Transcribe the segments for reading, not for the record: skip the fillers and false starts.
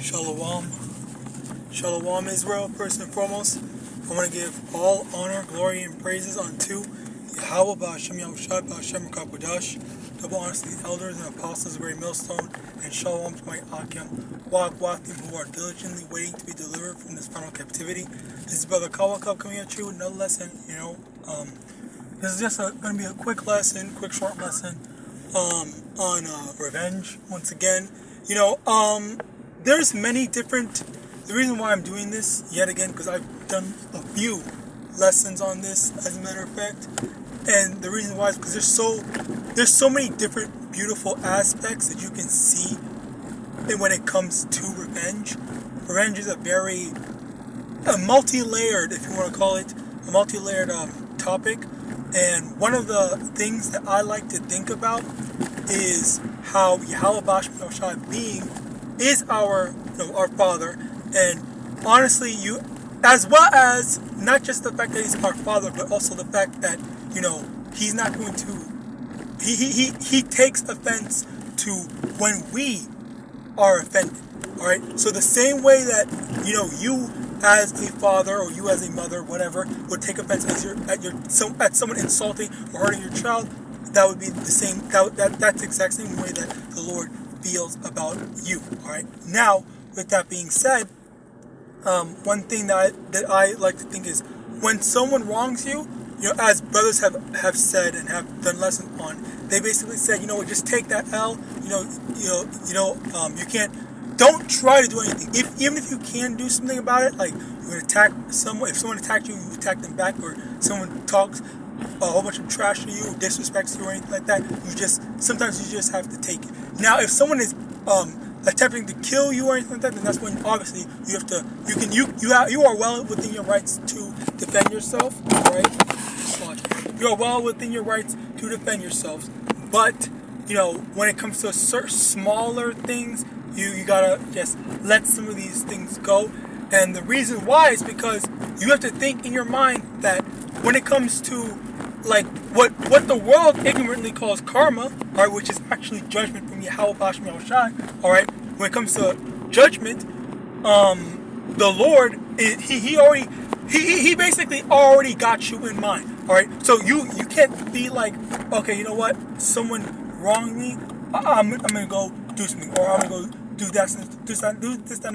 Shalom. Shalom, Israel. First and foremost, I want to give all honor, glory, and praises unto YAHAWAH, double honor to the elders and apostles of Great Millstone, and shalom to my YAHAWAH who are diligently waiting to be delivered from this final captivity. This is Brother Kawakab coming at you with another lesson. This is just going to be a quick short lesson on revenge. Once again, there's many different. The reason why I'm doing this yet again, because I've done a few lessons on this, as a matter of fact, and the reason why is because there's so many different beautiful aspects that you can see when it comes to revenge. Revenge is a multi-layered, if you want to call it, a multi-layered topic. And one of the things that I like to think about is how YAHAWAH being is our Father, and honestly, as well as not just the fact that He's our Father, but also the fact that He's not going to. He takes offense to when we are offended. All right. So the same way that you as a father or you as a mother, whatever, would take offense at someone insulting or hurting your child, that would be the same. That's the exact same way that the Lord feels about you. All right. Now, with that being said, one thing that I like to think is when someone wrongs you, as brothers have said and have done lessons on, they basically said, just take that L. You can't. Don't try to do anything. Even if you can do something about it, like you're gonna attack someone. If someone attacked you, you attack them back, or someone talks a whole bunch of trash to you, or disrespects you, or anything like that. Sometimes you just have to take it. Now, if someone is attempting to kill you or anything like that, then that's when obviously you have to. You are well within your rights to defend yourself. Right? You are well within your rights to defend yourselves. But when it comes to certain smaller things, you gotta just let some of these things go. And the reason why is because you have to think in your mind that when it comes to like what the world ignorantly calls karma, right, which is actually judgment from YAHAWAH, all right. When it comes to judgment, the Lord he basically already got you in mind, all right. So you can't be like, okay, you know what, someone wronged me, I'm gonna go do something, or I'm gonna go do this, and the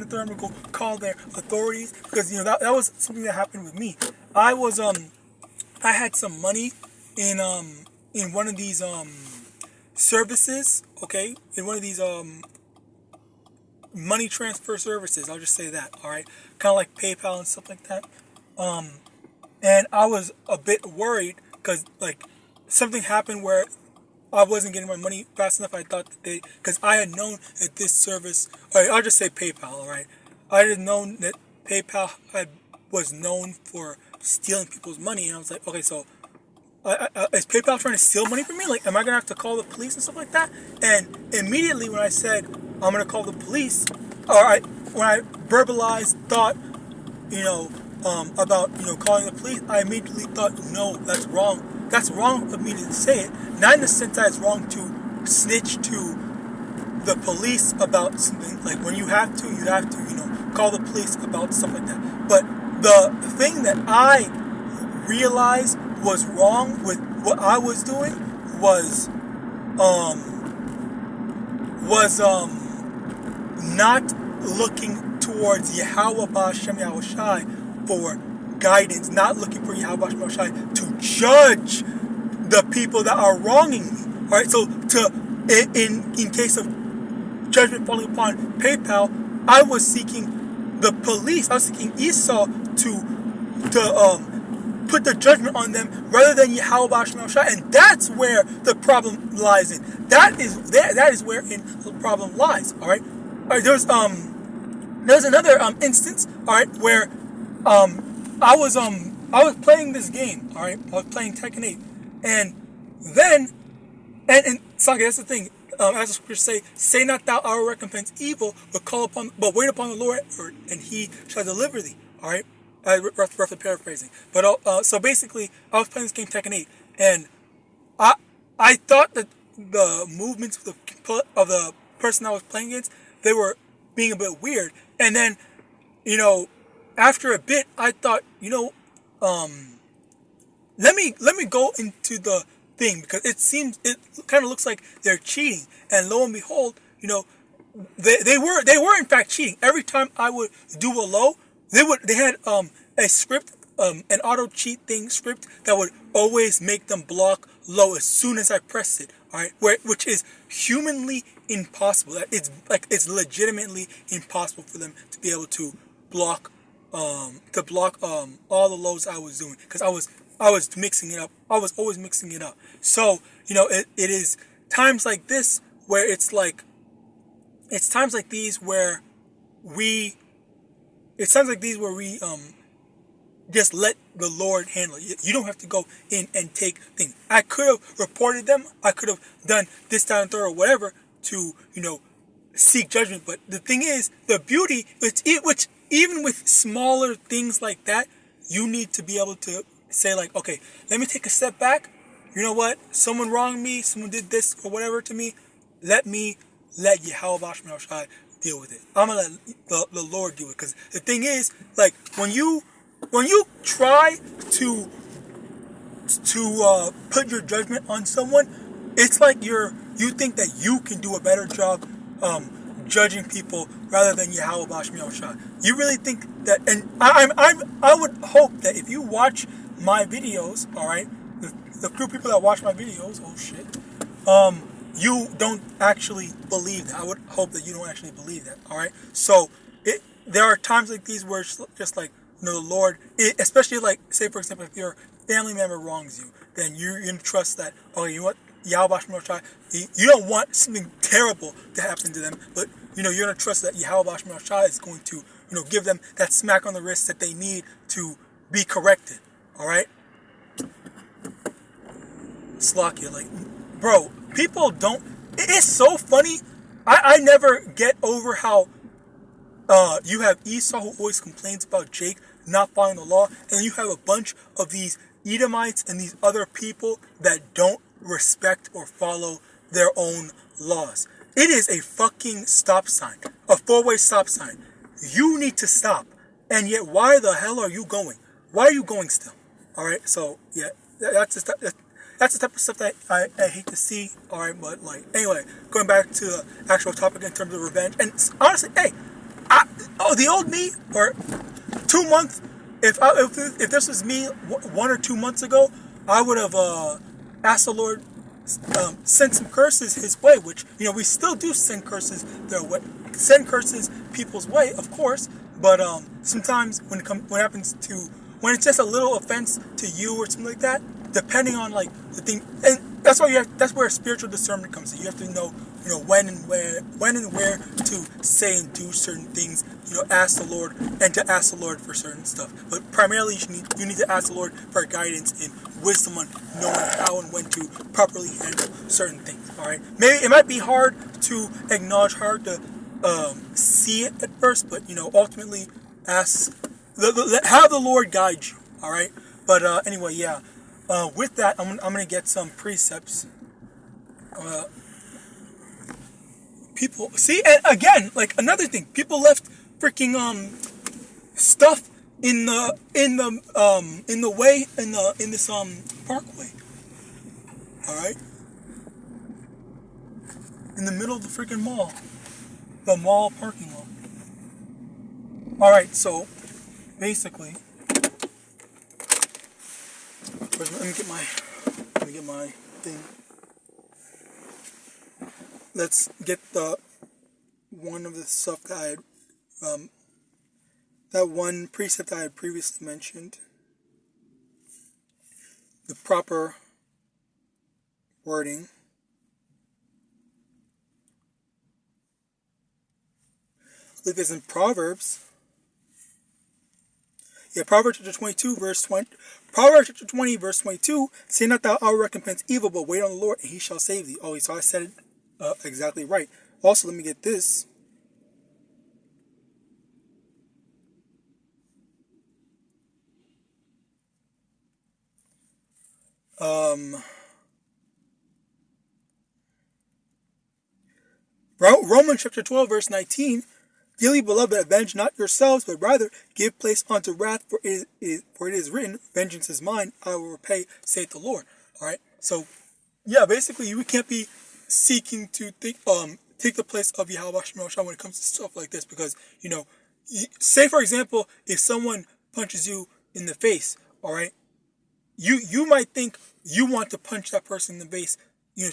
third. I'm gonna go call their authorities, because that was something that happened with me. I had some money in one of these services, okay, in one of these money transfer services. I'll just say that, all right, kind of like PayPal and stuff like that. And I was a bit worried because something happened where I wasn't getting my money fast enough. I thought that because I had known that this service, all right, I'll just say PayPal, all right. I had known that PayPal was known for stealing people's money, and I was like, okay, so is PayPal trying to steal money from me? Like, am I gonna have to call the police and stuff like that? And immediately when I said I'm gonna call the police, when I verbalized thought, about calling the police, I immediately thought, no, that's wrong. That's wrong of me to say it. Not in the sense that it's wrong to snitch to the police about something. Like, when you have to, call the police about stuff like that. But the thing that I realized was wrong with what I was doing was not looking towards YAHAWAH for guidance, not looking for YAHAWAH to judge the people that are wronging me. All right, so in case of judgment falling upon PayPal, I was seeking the police. I was seeking Esau to put the judgment on them rather than YAHAWAH, and that's where the problem lies in. That is where the problem lies. All right. There's another instance. All right, where I was playing this game. All right, I was playing Tekken 8, and then Sake, that's the thing. As the scriptures say not thou our recompense evil, but wait upon the Lord, and He shall deliver thee. All right. Roughly paraphrasing, but so basically, I was playing this game Tekken 8, and I thought that the movements of the person I was playing against, they were being a bit weird. And then, you know, after a bit, I thought, you know, let me go into the thing, because it kind of looks like they're cheating. And lo and behold, you know, they were in fact cheating. Every time I would do a low, they had a script, an auto cheat thing script that would always make them block low as soon as I pressed it. All right, which is humanly impossible. It's legitimately impossible for them to be able to block all the lows I was doing, because I was mixing it up. I was always mixing it up. So, you know, it is times like this where it's times like these where we just let the Lord handle it. You don't have to go in and take things. I could have reported them. I could have done this, that, and third, or whatever to, you know, seek judgment. But the thing is, the beauty, which even with smaller things like that, you need to be able to say, like, okay, let me take a step back. You know what? Someone wronged me. Someone did this or whatever to me. Let YAHAWAH deal with it. I'm gonna let the Lord do it. Because the thing is, like, when you try to put your judgment on someone, it's like you think that you can do a better job judging people rather than YAHAWAH. You really think that? And I would hope that if you watch my videos, all right, the few people that watch my videos, oh shit, you don't actually believe that. I would hope that you don't actually believe that. All right. So there are times like these where it's just like, you know, the Lord, especially like, say for example, if your family member wrongs you, then you're going to trust that, oh, you know what, YAHAWAH, you don't want something terrible to happen to them, but, you know, you're going to trust that YAHAWAH is going to, you know, give them that smack on the wrist that they need to be corrected. All right. Slakia, like, bro, people don't, it's so funny. I never get over how you have Esau, who always complains about Jake not following the law, and then you have a bunch of these Edomites and these other people that don't respect or follow their own laws. It is a fucking stop sign, a four-way stop sign. You need to stop, and yet why the hell are you going? Why are you going still? All right, so yeah, that's the type of stuff that I hate to see. All right, but like, anyway, going back to the actual topic in terms of revenge, and honestly, hey, the old me, or 2 months, if this was me 1 or 2 months ago, I would have asked the Lord, send some curses his way, which, you know, we still do send curses their way, send curses people's way, of course, but sometimes when it's just a little offense to you or something like that, depending on like the thing, and that's where spiritual discernment comes in. You have to know, you know, when and where to say and do certain things. You know, ask the Lord, and to ask the Lord for certain stuff. But primarily, you need to ask the Lord for guidance and wisdom on knowing how and when to properly handle certain things. All right, maybe it might be hard to acknowledge, hard to see it at first, but you know, ultimately, have the Lord guide you. All right, but anyway, yeah. With that, I'm gonna get some precepts. People see, and again, like another thing, people left freaking stuff in the way in this parkway. All right, in the middle of the freaking mall, the mall parking lot. All right, so basically. Let me get my thing. Let's get the one of the stuff that I had, that one precept I had previously mentioned. The proper wording. I believe it's in Proverbs. Yeah, Proverbs chapter 22, verse 20. Proverbs chapter 20, verse 22. Say not thou, I will recompense evil, but wait on the Lord, and he shall save thee. Oh, so I said it exactly right. Also, let me get this. Romans chapter 12, verse 19. Dearly beloved, avenge not yourselves, but rather give place unto wrath, for it is written, vengeance is mine, I will repay, saith the Lord. All right. So, yeah, basically, you can't be seeking to take the place of Yahawadah when it comes to stuff like this, because say for example, if someone punches you in the face, all right, you might think you want to punch that person in the face,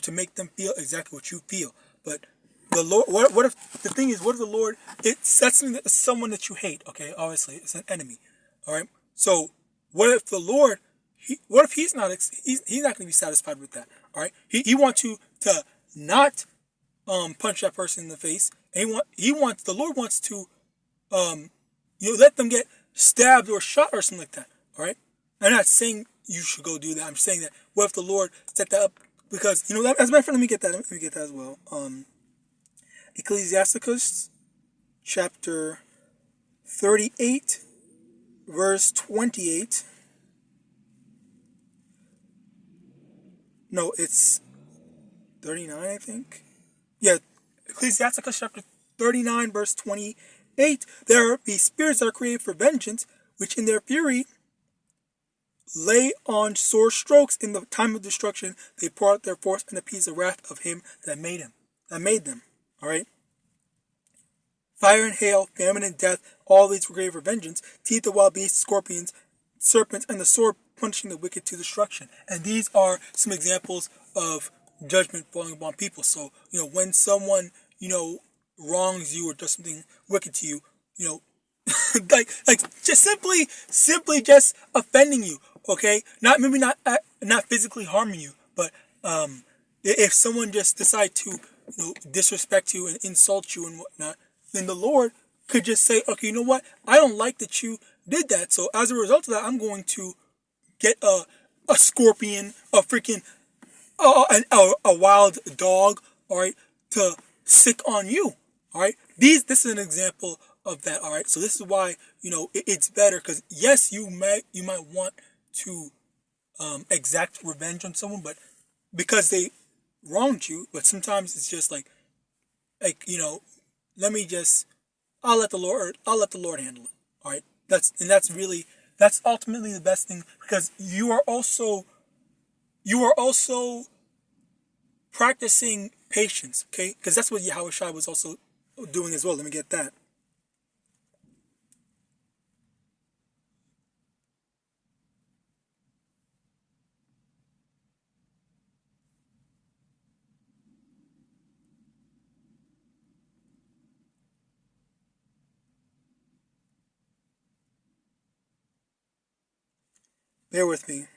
to make them feel exactly what you feel, but the Lord, what if the thing is, what if the Lord, that's someone that you hate, okay, obviously, it's an enemy, all right, so what if the Lord, what if he's not going to be satisfied with that, all right, he wants you to not punch that person in the face, and the Lord wants to let them get stabbed or shot or something like that, all right, I'm not saying you should go do that, I'm saying that, what if the Lord set that up, because, as a matter of fact, let me get that as well, Ecclesiasticus chapter 38 verse 28. No, it's 39, I think. Yeah, Ecclesiasticus chapter 39 verse 28. There be spirits that are created for vengeance, which in their fury lay on sore strokes. In the time of destruction they pour out their force and appease the wrath of him that made them. All right. Fire and hail, famine and death, all these were created for vengeance. Teeth of wild beasts, scorpions, serpents, and the sword punishing the wicked to destruction. And these are some examples of judgment falling upon people. So, when someone, wrongs you or does something wicked to you, like just simply just offending you, okay? Not physically harming you, but if someone just decide to disrespect you and insult you and whatnot, then the Lord could just say, okay, you know what? I don't like that you did that. So as a result of that, I'm going to get a scorpion, a freaking a wild dog, all right, to sick on you, all right. This is an example of that, all right. So this is why it's better, because yes, you might want to exact revenge on someone, but because they wronged you, but sometimes it's just like I'll let the Lord handle it. All right. That's ultimately the best thing, because you are also practicing patience, okay? Because that's what Yahawashi was also doing as well. Let me get that. Bear with me.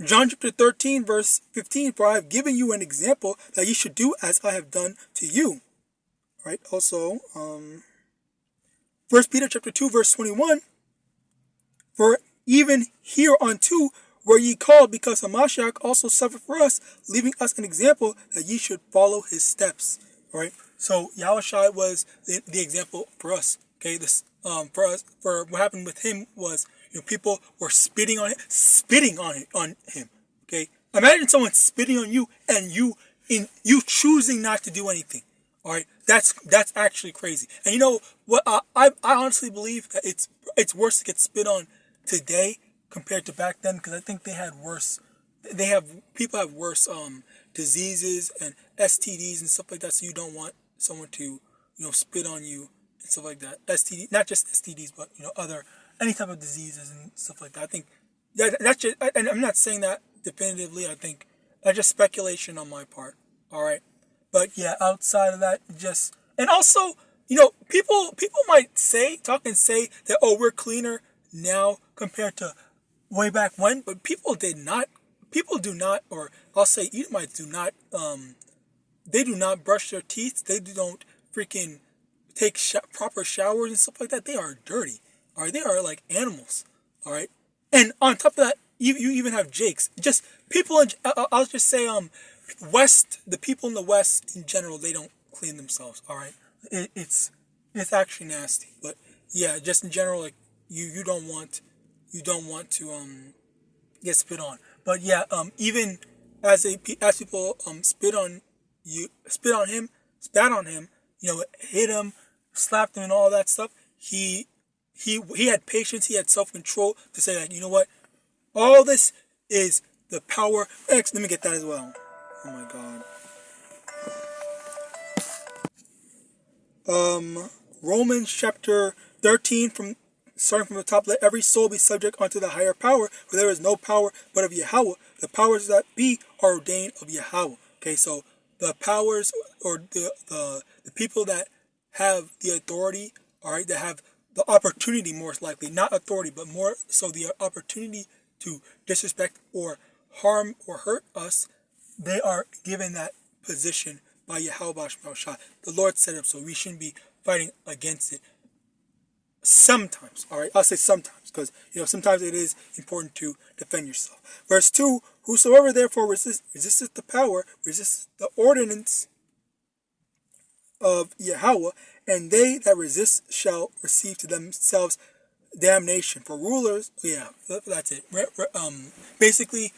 John chapter 13, verse 15, for I have given you an example that you should do as I have done to you. All right. Also, 1 Peter chapter 2, verse 21, for even hereunto were ye called, because Mashiach also suffered for us, leaving us an example that ye should follow his steps. All right. So Yahawashi was the example for us. Okay. This for what happened with him was, people were spitting on him. Okay. Imagine someone spitting on you and you choosing not to do anything. All right. That's actually crazy. And you know what? I honestly believe that it's worse to get spit on today compared to back then, because I think people have worse diseases and STDs and stuff like that. So you don't want someone to spit on you and stuff like that. STD, not just STDs, but any type of diseases and stuff like that. I think that's just, and I'm not saying that definitively. I think that's just speculation on my part. All right, but yeah, outside of that, and also people might say that, oh, we're cleaner now compared to way back when, but people do not, or I'll say Edomites do not, they do not brush their teeth. They don't freaking take proper showers and stuff like that. They are dirty. All right, they are like animals. All right, and on top of that, you even have Jakes. Just people. I'll just say the people in the West in general, they don't clean themselves. All right, it's actually nasty. But yeah, just in general, like you don't want to get spit on. But yeah, even as people spat on him, hit him, slapped him, and all that stuff. He had patience. He had self-control to say that, you know what, all this is the power. Let me get that as well. Oh my God. Romans chapter 13, starting from the top. Let every soul be subject unto the higher power, for there is no power but of Yahawah. The powers that be are ordained of Yahawah. Okay, so the powers, or the people that have the authority, all right, that have the opportunity, most likely, not authority, but more so the opportunity to disrespect or harm or hurt us, they are given that position by YAHAWAH. The Lord set up, so we shouldn't be fighting against it. Sometimes, all right, I'll say sometimes, because sometimes it is important to defend yourself. Verse 2: Whosoever therefore resisteth the power, resisteth the ordinance of Yahawah, and they that resist shall receive to themselves damnation. For rulers, that's it. Basically,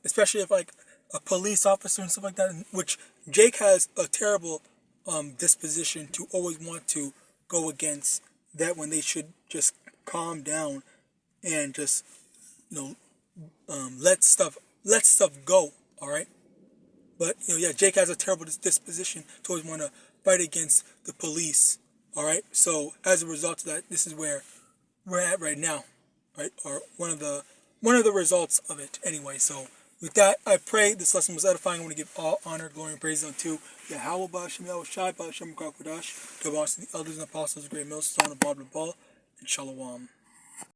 especially if like a police officer and stuff like that, which Jake has a terrible disposition to always want to go against that, when they should just calm down and just let stuff go. All right, but Jake has a terrible disposition to always want to fight against the police. All right, so as a result of that, this is where we're at right now, right? Or one of the results of it anyway. So with that, I pray this lesson was edifying. I want to give all honor, glory, and praise unto Yahawadah, SHAMAIWAN, the elders and apostles, great millstone, and blah blah blah, and shalom.